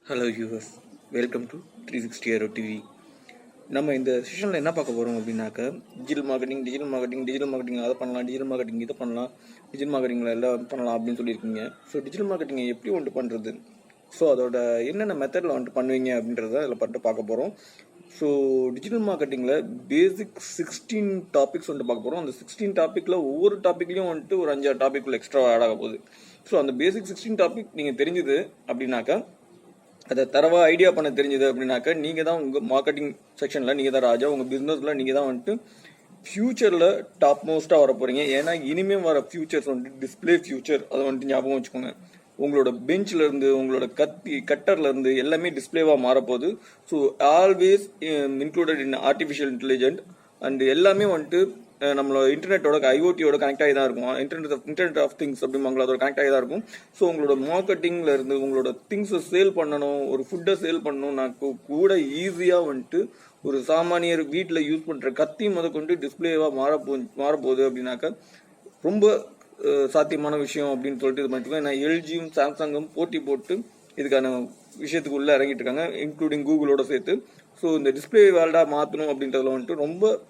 Hello viewers, welcome to 360 aero TV. நம்ம இந்த செஷனில் என்ன பார்க்க போகிறோம் அப்படின்னாக்கா, டிஜிட்டல் மார்க்கெட்டிங் அதை பண்ணலாம், டிஜிட்டல் மார்க்கெட்டிங் இதை பண்ணலாம், டிஜிட்டல் மார்க்கெட்டிங்கில் எல்லாம் பண்ணலாம் அப்படின்னு சொல்லியிருக்கீங்க. ஸோ டிஜிட்டல் மார்க்கெட்டிங்கை எப்படி வந்துட்டு பண்ணுறது, ஸோ அதோட என்னென்ன மெத்தடில் வந்துட்டு பண்ணுவீங்க அப்படின்றத அதில் பார்க்க போகிறோம். ஸோ டிஜிட்டல் மார்க்கெட்டிங்கில் பேசிக் 16 டாபிக்ஸ் வந்துட்டு பார்க்க போகிறோம். அந்த 16 டாப்பிக்கில் ஒவ்வொரு டாப்பிக்லையும் வந்துட்டு ஒரு 5 டாபிக் எக்ஸ்ட்ரா ஆட் ஆக போகுது. ஸோ அந்த பேசிக் 16 டாபிக் நீங்கள் தெரிஞ்சுது அப்படின்னாக்கா, அதை தரவா ஐடியா பண்ண தெரிஞ்சது அப்படின்னாக்கா, நீங்கள் தான் உங்கள் மார்க்கெட்டிங் செக்ஷனில் நீங்கள் தான் ராஜா. உங்கள் பிஸ்னஸில் நீங்கள் தான் வந்துட்டு ஃபியூச்சரில் டாப் மோஸ்ட்டாக வர போகிறீங்க. ஏன்னா இனிமேல் வர ஃபியூச்சர்ஸ் வந்துட்டு டிஸ்பிளே ஃபியூச்சர், அதை வந்துட்டு ஞாபகம் வச்சுக்கோங்க. உங்களோட பெஞ்சிலேருந்து உங்களோட கட்டர்லேருந்து எல்லாமே டிஸ்பிளேவாக மாறப்போகுது. So always included in artificial intelligent and எல்லாமே வந்துட்டு நம்மளோட இன்டர்நெட்டோட ஐஓடியோட கனெக்ட் ஆகி தான் இருக்கும். இன்டர்நெட் ஆஃப் திங்ஸ் அப்படிம்பாங்களோ, அதோட கனெக்ட் ஆகி தான் இருக்கும். ஸோ உங்களோட மார்க்கெட்டிங்ல இருந்து உங்களோட திங்ஸை சேல் பண்ணணும், ஒரு ஃபுட்டை சேல் பண்ணணும், நான் கூட ஈஸியாக வந்துட்டு ஒரு சாமானியர் வீட்டில் யூஸ் பண்ணுற கத்தி கொண்டு டிஸ்பிளேவாக மாறப்போகுது அப்படின்னாக்கா ரொம்ப சாத்தியமான விஷயம் அப்படின்னு சொல்லிட்டு இது பண்ணிட்டு இருக்கோம். எல்ஜியும் சாம்சங்கும் போட்டி போட்டு இதுக்கான விஷயத்துக்கு உள்ள இறங்கிட்டு இருக்காங்க, இன்க்ளூடிங் கூகுளோட சேர்த்து. ஸோ இந்த டிஸ்பிளே வேர்ல்டாக மாற்றணும் அப்படின்றதுல வந்துட்டு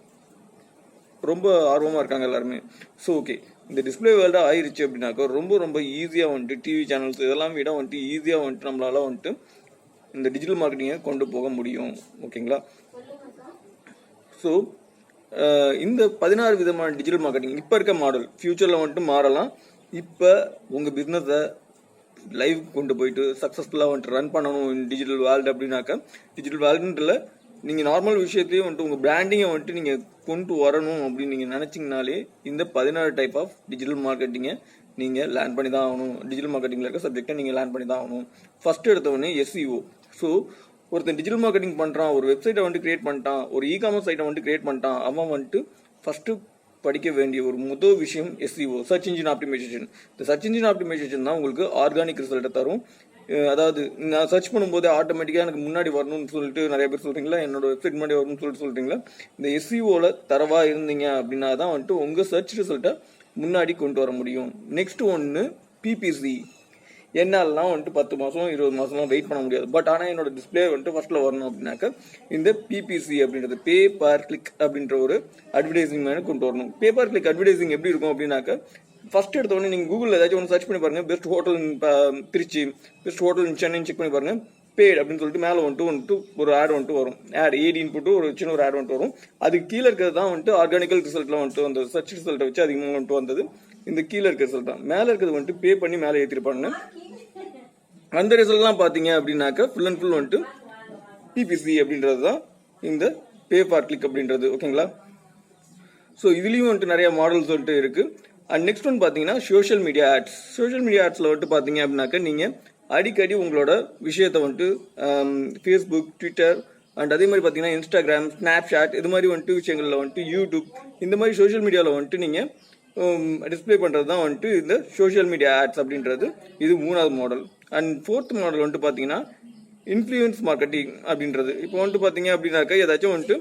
ரொம்ப ஆர்வமாக இருக்காங்க எல்லாருமே. ஸோ ஓகே, இந்த டிஸ்பிளே வேர்ல்டாக ஆயிடுச்சு அப்படின்னாக்கா ரொம்ப ஈஸியாக வந்துட்டு டிவி சேனல்ஸ் இதெல்லாம் விட வந்துட்டு ஈஸியாக வந்துட்டு நம்மளால வந்துட்டு இந்த டிஜிட்டல் மார்க்கெட்டிங்கை கொண்டு போக முடியும். ஓகேங்களா? ஸோ இந்த 16 விதமான டிஜிட்டல் மார்க்கெட்டிங் இப்போ இருக்க மாடல் ஃபியூச்சரில் வந்துட்டு மாறலாம். இப்போ உங்கள் பிஸ்னஸை லைவ் கொண்டு போயிட்டு சக்ஸஸ்ஃபுல்லாக வந்துட்டு ரன் பண்ணணும் டிஜிட்டல் வேர்ல்டு அப்படின்னாக்கா, டிஜிட்டல் வேர்ல்டுன்றல நீங்கள் நார்மல் விஷயத்தையும் வந்துட்டு உங்கள் பிராண்டிங்கை வந்துட்டு நீங்கள் கொண்டு வரணும் அப்படின்னு நீங்கள் நினச்சிங்கனாலே இந்த 16 டைப் ஆஃப் டிஜிட்டல் மார்க்கெட்டிங்கை நீங்கள் லேர்ன் பண்ணி தான் ஆகணும். டிஜிட்டல் மார்க்கெட்டிங்கில் இருக்க சப்ஜெக்டை நீங்கள் லேர்ன் பண்ணி தான் ஆகணும். ஃபர்ஸ்ட் எடுத்தவொடனே SEO. ஸோ ஒருத்தன் டிஜிட்டல் மார்க்கெட்டிங் பண்ணுறான், ஒரு வெப்சைட்டை வந்துட்டு கிரியேட் பண்ணிட்டான், ஒரு இ-காமர்ஸ் சைட்டை வந்துட்டு கிரியேட் பண்ணிட்டான், அவன் வந்துட்டு ஃபர்ஸ்ட்டு படிக்க வேண்டிய ஒரு முதல் விஷயம் SEO, சர்ச் இன்ஜின் ஆப்டிமைசேஷன். இந்த சர்ச் இன்ஜின் ஆப்டிமைசேஷன் தான் உங்களுக்கு ஆர்கானிக் ரிசல்ட்டை தரும். அதாவது நான் சர்ச் பண்ணும்போது ஆட்டோமேட்டிக்காக எனக்கு முன்னாடி வரணும்னு சொல்லிட்டு நிறைய பேர் சொல்கிறீங்களா, என்னோட வெப்சைட் முன்னாடி வரணும்னு சொல்கிறீங்களா. இந்த SEOவில் தரவாக இருந்தீங்க அப்படின்னா தான் வந்துட்டு உங்கள் சர்ச் ரிசல்ட்டை முன்னாடி கொண்டு வர முடியும். நெக்ஸ்ட் ஒன்று PPC. என்னாலலாம் வந்துட்டு 10 மாதம் 20 மாதம்லாம் வெயிட் பண்ண முடியாது. பட் ஆனால் என்னோட டிஸ்பிளே வந்துட்டு ஃபர்ஸ்ட்டில் வரணும் அப்படின்னாக்க இந்த PPC அப்படின்றது பே பர் கிளிக் அப்படின்ற ஒரு அட்வர்டைசிங் மேலே கொண்டு வரணும். பே பர் கிளிக் அட்வர்டைசிங் எப்படி இருக்கும் அப்படின்னாக்க, ஃபர்ஸ்ட் எடுத்தோடனே நீங்கள் கூகுளில் ஏதாச்சும் ஒன்று சர்ச் பண்ணி பாருங்க, பெஸ்ட் ஹோட்டல் இன் திருச்சி, பெஸ்ட் ஹோட்டல் இன் சென்னை செக் பண்ணி பாருங்க, பேட் அப்படின்னு சொல்லிட்டு மேலே வந்துட்டு ஒரு ஆட் வந்துட்டு வரும். ஆட் ஏடின்னு போட்டு ஒரு சின்ன ஒரு ஆட் வந்துட்டு வரும். அதுக்கு கீழே இருக்கிறது தான் வந்துட்டு ஆர்கானிக்கல் ரிசல்ட்ல வந்துட்டு அந்த சர்ச் ரிசல்ட்டை வச்சு அதிகமாக வந்துட்டு வந்தது. இந்த கீழே இருக்கிற ரிசல்ட் தான். மேலே இருக்கிறது வந்துட்டு பே பண்ணி மேலே ஏற்றிருப்பாங்க. அந்த ரிசல்ட்லாம் பார்த்தீங்க அப்படின்னாக்கா ஃபுல் அண்ட் ஃபுல் வந்துட்டு PPC அப்படின்றது தான் இந்த பே ஃபார் கிளிக் அப்படின்றது. ஓகேங்களா? ஸோ இதுலேயும் வந்துட்டு நிறைய மாடல்ஸ் வந்துட்டு இருக்கு. அண்ட் நெக்ஸ்ட் ஒன் பார்த்தீங்கன்னா social media ads. Social media ஆட்ஸில் வந்துட்டு பார்த்தீங்க அப்படின்னாக்கா நீங்கள் அடிக்கடி உங்களோட விஷயத்தை வந்துட்டு ஃபேஸ்புக், ட்விட்டர் அண்ட் அதே மாதிரி பார்த்தீங்கன்னா இன்ஸ்டாகிராம், ஸ்னாப்சாட் இது மாதிரி வந்துட்டு விஷயங்களில் வந்துட்டு யூடியூப் இந்த மாதிரி சோஷியல் மீடியாவில் வந்துட்டு நீங்கள் டிஸ்பிளே பண்ணுறது தான் வந்துட்டு இந்த சோஷியல் மீடியா ஆட்ஸ் அப்படின்றது. இது 3வது மாடல். அண்ட் 4th மாடல் வந்துட்டு பார்த்தீங்கன்னா இன்ஃப்ளூயன்ஸ் மார்க்கெட்டிங் அப்படின்றது. இப்போ வந்துட்டு பார்த்தீங்க அப்படின்னாக்கா ஏதாச்சும் வந்துட்டு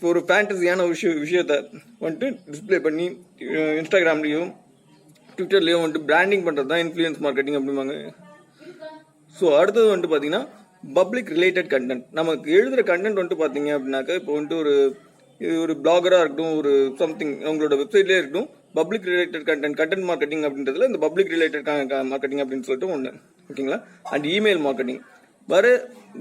ஒரு ஃபேண்டசியான விஷயத்தை வந்துட்டு டிஸ்பிளே பண்ணி இன்ஸ்டாகிராம்லேயும் ட்விட்டர்லேயும் வந்துட்டு பிராண்டிங் பண்ணுறது தான் இன்ஃப்ளூயன்ஸ் மார்க்கெட்டிங் அப்படிம்பாங்க. ஸோ அடுத்தது வந்துட்டு பார்த்தீங்கன்னா பப்ளிக் ரிலேட்டட் கண்டென்ட். நமக்கு எழுதுகிற கண்டென்ட் வந்துட்டு பார்த்தீங்க அப்படின்னாக்கா இப்போ வந்துட்டு ஒரு பிளாகராக இருக்கட்டும், ஒரு சம்திங் உங்களோட வெப்சைட்லேயே இருக்கட்டும், பப்ளிக் ரிலேட்டட் கண்டென்ட் மார்க்கெட்டிங் அப்படின்றதுல இந்த பப்ளிக் ரிலேட்டட் மார்க்கெட்டிங் அப்படின்னு சொல்லிட்டு ஒன்று. ஓகேங்களா? And email marketing. வர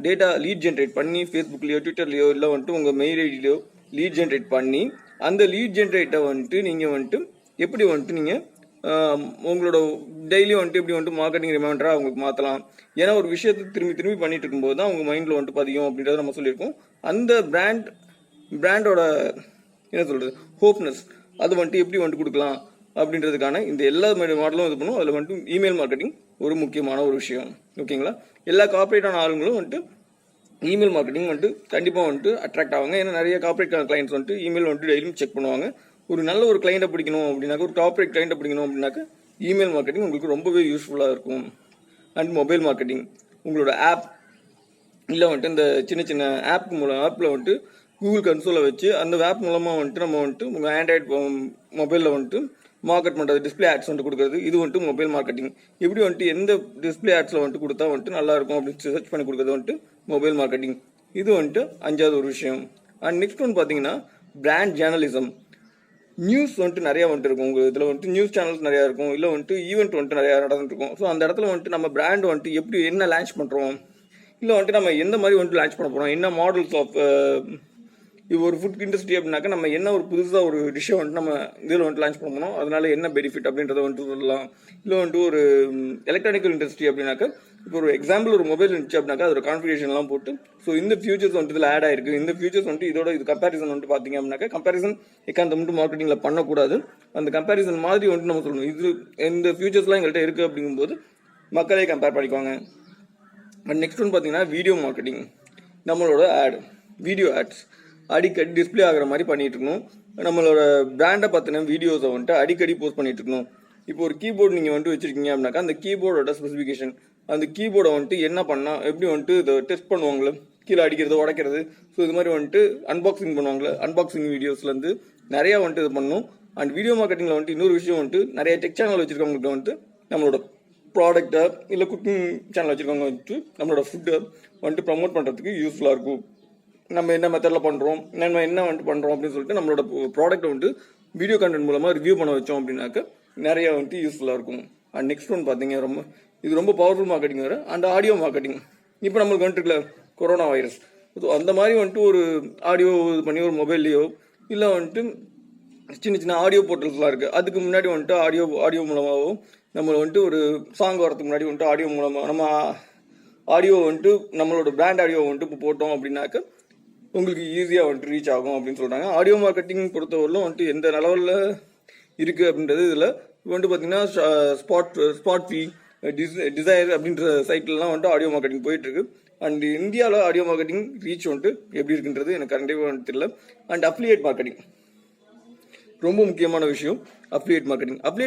டேட்டா லீட் ஜென்ரேட் பண்ணி ஃபேஸ்புக்லேயோ ட்விட்டர்லையோ இல்லை வந்துட்டு உங்கள் மெயில் ஐடியிலையோ லீட் ஜென்ரேட் பண்ணி அந்த லீட் ஜென்ரேட்டை வந்துட்டு நீங்கள் வந்துட்டு எப்படி வந்துட்டு நீங்கள் உங்களோட டெய்லியும் வந்துட்டு எப்படி வந்துட்டு மார்க்கெட்டிங் ரிமைண்டராக அவங்களுக்கு மாற்றலாம். ஏன்னா ஒரு விஷயத்தை திரும்பி பண்ணிட்டு இருக்கும்போது தான் உங்கள் மைண்டில் வந்துட்டு பதியும் அப்படின்றத நம்ம சொல்லியிருக்கோம். அந்த பிராண்டோட என்ன சொல்கிறது ஹோப்னஸ் அது வந்துட்டு எப்படி வந்துட்டு கொடுக்கலாம் அப்படின்றதுக்கான இந்த எல்லா மாடலும் இது பண்ணும். அதில் வந்துட்டு இமெயில் மார்க்கெட்டிங் ஒரு முக்கியமான ஒரு விஷயம். ஓகேங்களா? எல்லா கார்பரேட்டான ஆளுங்களும் வந்துட்டு இமெயில் மார்க்கெட்டிங் வந்துட்டு கண்டிப்பாக வந்துட்டு அட்ராக்ட் ஆவாங்க. ஏன்னா நிறைய கார்பரேட் கிளைண்ட்ஸ் வந்துட்டு இமெயில் வந்துட்டு டெய்லியும் செக் பண்ணுவாங்க. ஒரு நல்ல ஒரு கிளைண்ட்டை பிடிக்கணும் அப்படின்னாக்க, ஒரு கார்பரேட் கிளைண்ட்டை பிடிக்கணும் அப்படின்னாக்க இமெயில் மார்க்கெட்டிங் உங்களுக்கு ரொம்பவே யூஸ்ஃபுல்லாக இருக்கும். And mobile marketing. உங்களோட ஆப் இல்லை வந்துட்டு இந்த சின்ன ஆப்பில் வந்துட்டு கூகுள் கன்சோலை வச்சு அந்த ஆப் மூலமாக வந்துட்டு நம்ம வந்துட்டு உங்கள் ஆண்ட்ராய்ட் மொபைலில் வந்துட்டு மார்க்கெட் பண்ணுறது, டிஸ்பிளே ஆட்ஸ் வந்துட்டு கொடுக்குறது, இது வந்துட்டு மொபைல் மார்க்கெட்டிங். இப்படி வந்துட்டு எந்த டிஸ்பிளே ஆட்ஸில் வந்துட்டு கொடுத்தா வந்துட்டு நல்லா இருக்கும் அப்படின்னு சர்ச் பண்ணி கொடுக்குறது வந்துட்டு மொபைல் மார்க்கெட்டிங். இது வந்துட்டு 5வது ஒரு விஷயம். அண்ட் நெக்ஸ்ட் ஒன்று பார்த்தீங்கன்னா பிராண்ட் ஜேர்னலிசம். நியூஸ் வந்துட்டு நிறையா வந்துட்டு இருக்கும். உங்கள் இதில் வந்துட்டு நியூஸ் சேனல்ஸ் நிறையா இருக்கும், இல்லை வந்துட்டு ஈவெண்ட் வந்துட்டு நிறையா நடந்துட்டு இருக்கும். ஸோ அந்த இடத்துல வந்துட்டு நம்ம பிராண்ட் வந்துட்டு எப்படி என்ன லான்ச் பண்ணுறோம், இல்லை வந்துட்டு நம்ம எந்த மாதிரி வந்துட்டு லான்ச் பண்ண போகிறோம், என்ன மாடல்ஸ் ஆஃப் இது ஒரு ஃபுட் இண்டஸ்ட்ரி அப்படின்னாக்கா நம்ம என்ன ஒரு புதுசாக ஒரு டிஷ்ஷை வந்துட்டு நம்ம இதில் வந்துட்டு லான்ச் பண்ணணும், அதனால என்ன பெனிஃபிட் அப்படின்றத வந்துட்டு சொல்லலாம். இல்லை வந்துட்டு ஒரு எலக்ட்ரானிக்கல் இண்டஸ்ட்ரி அப்படின்னாக்கா இப்போ ஒரு எக்ஸாம்பிள் ஒரு மொபைல் இருந்துச்சு அப்படின்னாக்கா அதோட கான்ஃபிகரேஷன்லாம் போட்டு ஸோ இந்த ஃபியூச்சர்ஸ் வந்துட்டு இதில் ஆட் ஆயிருக்கு, இந்த ஃபியூச்சர்ஸ் வந்துட்டு இதோட இது கம்பேரிசன் வந்துட்டு பார்த்தீங்க அப்படின்னாக்கா கம்பேரிசன் எக்காந்த வந்துட்டு மார்க்கெட்டிங்கில் பண்ணக்கூடாது. அந்த கம்பேரிசன் மாதிரி வந்துட்டு நம்ம சொல்லணும், இது இந்த ஃபியூச்சர்ஸ்லாம் எங்கள்கிட்ட இருக்குது அப்படிங்கும்போது மக்களே கம்பேர் பண்ணிக்குவாங்க. அண்ட் நெக்ஸ்ட் ஒன்று பார்த்தீங்கன்னா வீடியோ மார்க்கெட்டிங். நம்மளோட வீடியோ ஆட்ஸ் அடிக்கடி டிஸ்பிளே ஆகிற மாதிரி பண்ணிட்டு இருக்கணும். நம்மளோட பிராண்டை பார்த்தின வீடியோஸை வந்துட்டு அடிக்கடி போஸ்ட் பண்ணிட்டு இருக்கணும். இப்போ ஒரு கீபோர்டு நீங்கள் வந்துட்டு வச்சிருக்கீங்க அப்படின்னாக்கா அந்த கீபோர்டோட ஸ்பெசிஃபிகேஷன், அந்த கீபோர்டை வந்துட்டு என்ன பண்ணால் எப்படி வந்துட்டு இதை டெஸ்ட் பண்ணுவாங்களே, கீழே அடிக்கிறது உடைக்கிறது, ஸோ இது மாதிரி வந்துட்டு அன்பாக்சிங் பண்ணுவாங்களே, அன்பாக்சிங் வீடியோஸ்லேருந்து நிறையா வந்துட்டு இது பண்ணணும். அண்ட் வீடியோ மார்க்கெட்டிங்கில் வந்துட்டு இன்னொரு விஷயம் வந்துட்டு நிறைய டெக் சேனல் வச்சுருக்கவங்களுக்கு வந்துட்டு நம்மளோட ப்ராடக்டை இல்லை குக்கிங் சேனல் வச்சுருக்கவங்க வந்துட்டு நம்மளோட ஃபுட்டை வந்துட்டு ப்ரமோட் பண்ணுறதுக்கு யூஸ்ஃபுல்லாக இருக்கும். நம்ம என்ன மெத்தடில் பண்ணுறோம், நம்ம என்ன வந்துட்டு பண்ணுறோம் அப்படின்னு சொல்லிட்டு நம்மளோட ப்ராடக்ட்டை வந்துட்டு வீடியோ கண்டென்ட் மூலமாக ரிவ்யூ பண்ண வச்சோம் அப்படின்னாக்க நிறைய வந்துட்டு யூஸ்ஃபுல்லாக இருக்கும். அண்ட் நெக்ஸ்ட் ஒன்று பார்த்தீங்க இது ரொம்ப பவர்ஃபுல் மார்க்கெட்டிங் வேறு. And audio marketing. இப்போ நம்மளுக்கு வந்துட்டு இருக்குல்ல கொரோனா வைரஸ், ஸோ அந்த மாதிரி வந்துட்டு ஒரு ஆடியோ இது பண்ணி ஒரு மொபைல்லையோ இல்லை வந்துட்டு சின்ன சின்ன ஆடியோ போர்ட்டல்ஸ்லாம் இருக்குது, அதுக்கு முன்னாடி வந்துட்டு ஆடியோ மூலமாகவும் நம்ம வந்துட்டு ஒரு சாங் வரதுக்கு முன்னாடி வந்துட்டு ஆடியோ மூலமாக நம்ம ஆடியோ வந்துட்டு நம்மளோட பிராண்ட் ஆடியோ வந்துட்டு இப்போ போட்டோம் அப்படின்னாக்க உங்களுக்கு ஈஸியாக வந்துட்டு ரீச் ஆகும் அப்படின்னு சொல்கிறாங்க. ஆடியோ மார்க்கெட்டிங் பொறுத்தவரையிலும் வந்துட்டு எந்த லெவலில் இருக்குது அப்படின்றது இதில் வந்துட்டு பார்த்தீங்கன்னா ஸ்பாட்ஃபி, டிசைர் அப்படின்ற சைட்லலாம் வந்துட்டு ஆடியோ மார்க்கெட்டிங் போயிட்டுருக்கு. அண்ட் இந்தியாவில் ஆடியோ மார்க்கெட்டிங் ரீச் வந்துட்டு எப்படி இருக்குன்றது எனக்கு கரெக்டாக வந்துட்டு தெரியல. அண்ட் அஃபிலியேட் மார்க்கெட்டிங் ரொம்ப முக்கியமான விஷயம். அஃபிலியேட்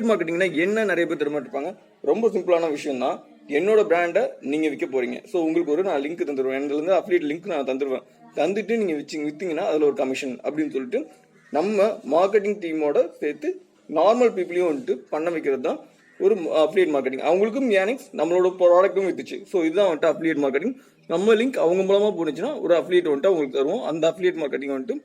மார்க்கெட்டிங்னா என்ன நிறைய பேர் தெரிஞ்சிருப்பாங்க. ரொம்ப சிம்பிளான விஷயம் தான். என்னோட பிராண்டை நீங்கள் விற்க போகிறீங்க, ஸோ உங்களுக்கு நான் லிங்க் தந்துடுவேன், என்னதுலேருந்து அஃபிலியேட் லிங்க் நான் தந்துடுவேன், தந்துட்டு நீங்கள் விற்றீங்கன்னா அதில் ஒரு கமிஷன் அப்படின்னு சொல்லிட்டு நம்ம மார்க்கெட்டிங் டீமோட சேர்த்து நார்மல் பீப்புளையும் வந்துட்டு பண்ண வைக்கிறது தான் ஒரு அஃபிலியேட் மார்க்கெட்டிங். அவங்களுக்கும் ஏர்னிங்ஸ், நம்மளோட ப்ராடக்ட்டும் வித்துச்சு. ஸோ இதுதான் வந்துட்டு அஃபிலியேட் மார்க்கெட்டிங். நம்ம லிங்க் அவங்க மூலமாக போனுச்சுன்னா ஒரு அஃபிலியேட் வந்துட்டு அவங்களுக்கு தருவோம். அந்த அஃபிலியேட் மார்க்கெட்டிங் வந்துட்டு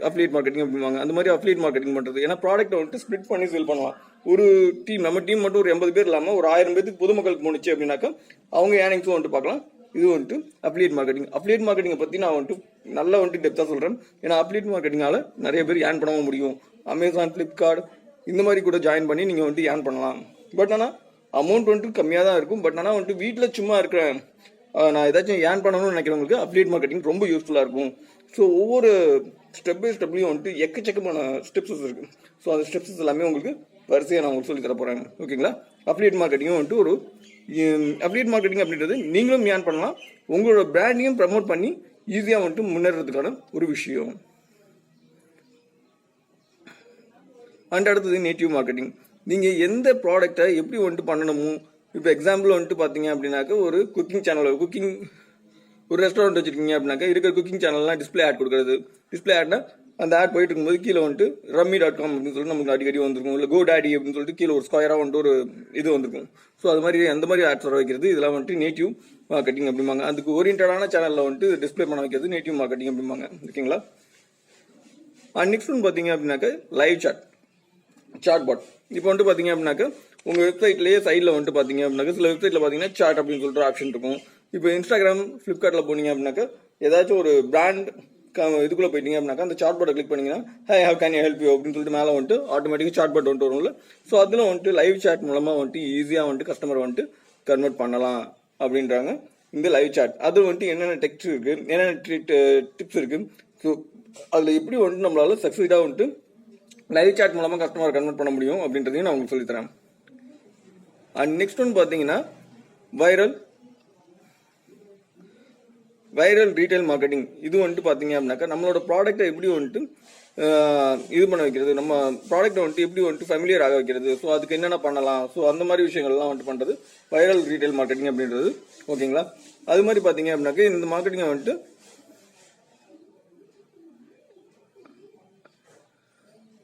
அஃபிலியேட் மார்க்கெட்டிங் அப்படிவாங்க. அந்த மாதிரி அஃபிலியேட் மார்க்கெட்டிங் பண்ணுறது. ஏன்னா ப்ராடக்ட்டை வந்துட்டு ஸ்ப்ளிட் பண்ணி சேல் பண்ணலாம். ஒரு டீம், நம்ம டீம் மட்டும் ஒரு 80 பேர் இல்லாமல் ஒரு 1000 பேருக்கு பொதுமக்களுக்கு போணுச்சு அப்படின்னாக்கா அவங்க ஏர்னிங்ஸும் வந்துட்டு பார்க்கலாம். இது வந்துட்டு அஃபிலியேட் மார்க்கெட்டிங். அஃபிலியேட் மார்க்கெட்டிங்கை பற்றி நான் வந்துட்டு நல்லா வந்துட்டு டெப்த்தாக சொல்கிறேன். ஏன்னா அஃபிலியேட் மார்க்கெட்டிங்கால் நிறைய பேர் ஏர்ன் பண்ணவும் முடியும். அமேசான், ஃப்ளிப்கார்ட் இந்த மாதிரி கூட ஜாயின் பண்ணி நீங்கள் வந்துட்டு ஏர்ன் பண்ணலாம். பட் ஆனால் அமௌண்ட் வந்துட்டு கம்மியாக தான் இருக்கும். பட் ஆனால் வந்துட்டு வீட்டில் சும்மா இருக்கிறேன், நான் ஏதாச்சும் ஏர்ன் பண்ணணும்னு நினைக்கிறவங்களுக்கு அஃபிலியேட் மார்க்கெட்டிங் ரொம்ப யூஸ்ஃபுல்லாக இருக்கும். ஸோ ஒவ்வொரு ஸ்டெப் பை ஸ்டெப்லையும் வந்துட்டு எக்கச்சக்கமான ஸ்டெப்ஸஸ் இருக்குது. ஸோ அந்த ஸ்டெப்ஸஸ் எல்லாமே உங்களுக்கு வரிசையாக நான் உங்களுக்கு சொல்லி தர போகிறேன். ஓகேங்களா? அஃபிலியேட் மார்க்கெட்டிங்கும் வந்துட்டு ஒரு அஃபிலியேட் மார்க்கெட்டிங் அப்படின்றது நீங்களும் ஏர்ன் பண்ணலாம், உங்களோட பிராண்டையும் ப்ரமோட் பண்ணி ஈஸியாக வந்துட்டு முன்னேறதுக்கான ஒரு விஷயம். அண்ட் அடுத்தது நேட்டிவ் மார்க்கெட்டிங். நீங்கள் எந்த ப்ராடக்டை எப்படி வந்துட்டு பண்ணணுமோ, இப்போ எக்ஸாம்பிள் வந்துட்டு பார்த்தீங்க அப்படின்னாக்க ஒரு குக்கிங் சேனல், ஒரு ரெஸ்டாரண்ட் வச்சுருக்கீங்க அப்படின்னாக்கா இருக்கிற குக்கிங் சேனல்லாம் டிஸ்பிளே ஆட் கொடுக்குறது. டிஸ்பிளே ஆட்னா அந்த ஆட் போயிட்டு இருக்கும்போது கீழே வந்துட்டு rummy.com அப்படின்னு சொல்லிட்டு நமக்கு அடிக்கடி வந்திருக்கும். இல்லை GoDaddy அப்படின்னு சொல்லிட்டு கீழே ஒரு ஸ்கொயராக வந்துட்டு ஒரு இது வந்திருக்கும். ஸோ அது மாதிரி அந்த மாதிரி ஆட்ஸ் வர வைக்கிறது இதெல்லாம் வந்துட்டு நேட்டிவ் மார்க்கெட்டிங் அப்படிம்பாங்க. அதுக்கு ஓரியன்டான சேனலில் வந்துட்டு டிஸ்பிளே பண்ண வைக்கிறது நேட்டிவ் மார்க்கெட்டிங் அப்படிம்பாங்க. ஓகேங்களா? அண்ட் நெக்ஸ்ட் ஒன்று பார்த்தீங்க அப்படின்னாக்க லைவ் சாட் பாட். இப்போ வந்துட்டு பார்த்தீங்க அப்படின்னாக்க உங்கள் வெப்சைட்லேயே சைடில் வந்துட்டு பார்த்தீங்க அப்படின்னாக்க சில வெப்சைட்டில் பார்த்தீங்கன்னா சாட் அப்படின்னு சொல்லிட்டு ஆப்ஷன் இருக்கும். இப்போ இன்ஸ்டாகிராம், ஃப்ளிப்கார்ட்டில் போனீங்க அப்படின்னாக்க ஏதாச்சும் ஒரு பிராண்ட் இதுக்குள்ளே போயிட்டீங்க அப்படின்னாக்கா அந்த சாட் பாட்டை கிளிக் பண்ணிங்கன்னா how can you help you அப்படின்னு சொல்லிட்டு மேலே வந்துட்டு ஆட்டோமேட்டிக்காக சாட் பாட் வந்துட்டு வரும்ல. ஸோ அதில் வந்துட்டு லைவ் சாட் மூலமாக வந்துட்டு ஈஸியாக வந்துட்டு கஸ்டமர் வந்துட்டு கன்வெர்ட் பண்ணலாம் அப்படின்றாங்க இந்த லைவ் சாட். அது வந்துட்டு என்னென்ன டெக்ஸ் இருக்குது, என்னென்ன டிப்ஸ் இருக்குது, ஸோ அதில் எப்படி வந்துட்டு நம்மளால சக்ஸஸ்ஃபுல்லாக வந்துட்டு லைவ் சாட் மூலமாக கஸ்டமர் கன்வெர்ட் பண்ண முடியும் அப்படின்றதையும் நான் உங்களுக்கு சொல்லித்தரேன். அண்ட் நெக்ஸ்ட் ஒன்று பார்த்தீங்கன்னா வைரல் ரீட்டைல் மார்க்கெட்டிங். இது வந்துட்டு பார்த்தீங்க அப்படின்னாக்கா நம்மளோட ப்ராடக்ட்டை எப்படி வந்துட்டு இது பண்ண வைக்கிறது, நம்ம ப்ராடக்ட்டை வந்துட்டு எப்படி வந்துட்டு ஃபெமிலியர் ஆக வைக்கிறது, ஸோ அதுக்கு என்னென்ன பண்ணலாம், ஸோ அந்த மாதிரி விஷயங்கள்லாம் வந்துட்டு பண்ணுறது வைரல் ரீட்டைல் மார்க்கெட்டிங் அப்படின்றது. ஓகேங்களா? அது மாதிரி பார்த்தீங்க அப்படின்னாக்கா இந்த மார்க்கெட்டிங்கை வந்துட்டு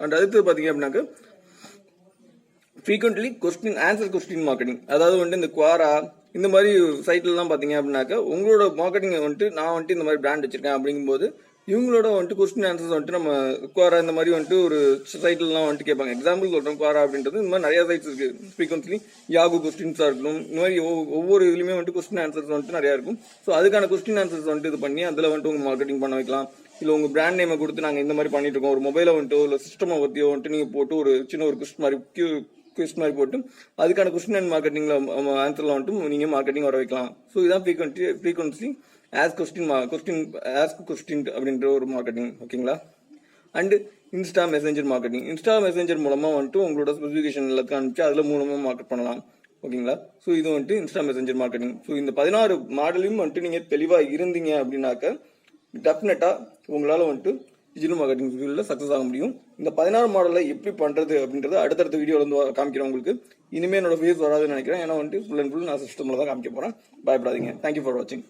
அண்ட் அடுத்து பார்த்தீங்க அப்படின்னாக்கா ஃப்ரீக்வெண்ட்லி ஆன்சர் கொஸ்டின் மார்க்கெட்டிங். அதாவது வந்துட்டு இந்த குவாரா இந்த மாதிரி சைட்லலாம் பார்த்தீங்க அப்படின்னாக்கா உங்களோட மார்க்கெட்டிங் வந்துட்டு நான் வந்துட்டு இந்த மாதிரி பிராண்ட் வச்சிருக்கேன் அப்படிங்கும்போது இவங்களோட வந்துட்டு கொஸ்டின் ஆன்சர்ஸ் வந்துட்டு நம்ம குவாரா இந்த மாதிரி வந்துட்டு ஒரு சைட்லலாம் வந்துட்டு கேட்பாங்க. எக்ஸாம்பிள் சொல்கிறோம், குவாரா அப்படின்றது இந்த மாதிரி நிறைய சைட்ஸ் இருக்கு. ஃப்ரீக்வெண்ட்லி யாகு கொஸ்டின்ஸாக இருக்கணும், இந்த மாதிரி ஒவ்வொரு இதுலையுமே வந்துட்டு கொஸ்டின் ஆன்சர்ஸ் வந்துட்டு நிறையா இருக்கும். ஸோ அதுக்கான கொஸ்டின் ஆன்சர்ஸ் வந்துட்டு இது பண்ணி அதில் வந்துட்டு உங்கள் மார்க்கெட்டிங் பண்ண வைக்கலாம். இல்லை உங்கள் பிராண்ட் நேமை கொடுத்து நாங்கள் இந்த மாதிரி பண்ணிட்டு இருக்கோம், ஒரு மொபைலை வந்துட்டு இல்லை சிஸ்டமை பற்றியோ வந்துட்டு நீங்கள் போட்டு ஒரு சின்ன ஒரு கொஸ்டின் மாதிரி போட்டு அதுக்கான கொஸ்டின் அண்ட் மார்க்கெட்டிங்ல ஆன்சர்ல வந்துட்டு நீங்க மார்க்கெட்டிங் வர வைக்கலாம். ஸோ இதான் ஃப்ரீக்வன்சி ஆஸ் கொஸ்டின் அப்படின்ற ஒரு மார்க்கெட்டிங். ஓகேங்களா? And Insta messenger marketing. Insta messenger மூலமா வந்துட்டு உங்களோட ஸ்பெசிஃபிகேஷன் எல்லாத்தையும் அனுப்பிச்சு அதில் மூலமா மார்க்கெட் பண்ணலாம். ஓகேங்களா? ஸோ இது வந்துட்டு இன்ஸ்டா மெசேஞ்சர் மார்க்கெட்டிங். ஸோ இந்த 16 மாடலையும் வந்துட்டு நீங்க தெளிவா இருந்தீங்க அப்படின்னாக்க டெஃபினட்டா உங்களால வந்துட்டு டிஜிட்டல் மார்க்கெட்டிங் ஃபீல்டில் சக்ஸஸ் ஆக முடியும். இந்த 16 மாடலில் எப்படி பண்ணுறது அப்படின்றத அடுத்தடுத்த வீடியோவில் வந்து காமிக்கிறேன் உங்களுக்கு. இனிமேல் என்னோட ஃபேஸ் வராதுன்னு நினைக்கிறேன். ஏன்னா வந்துட்டு ஃபுல் அண்ட் ஃபுல் நான் சிஸ்டமில் தான் காமிக்க போகிறேன். பயப்படாதீங்க. தேங்க்யூ ஃபார் வாட்சிங்.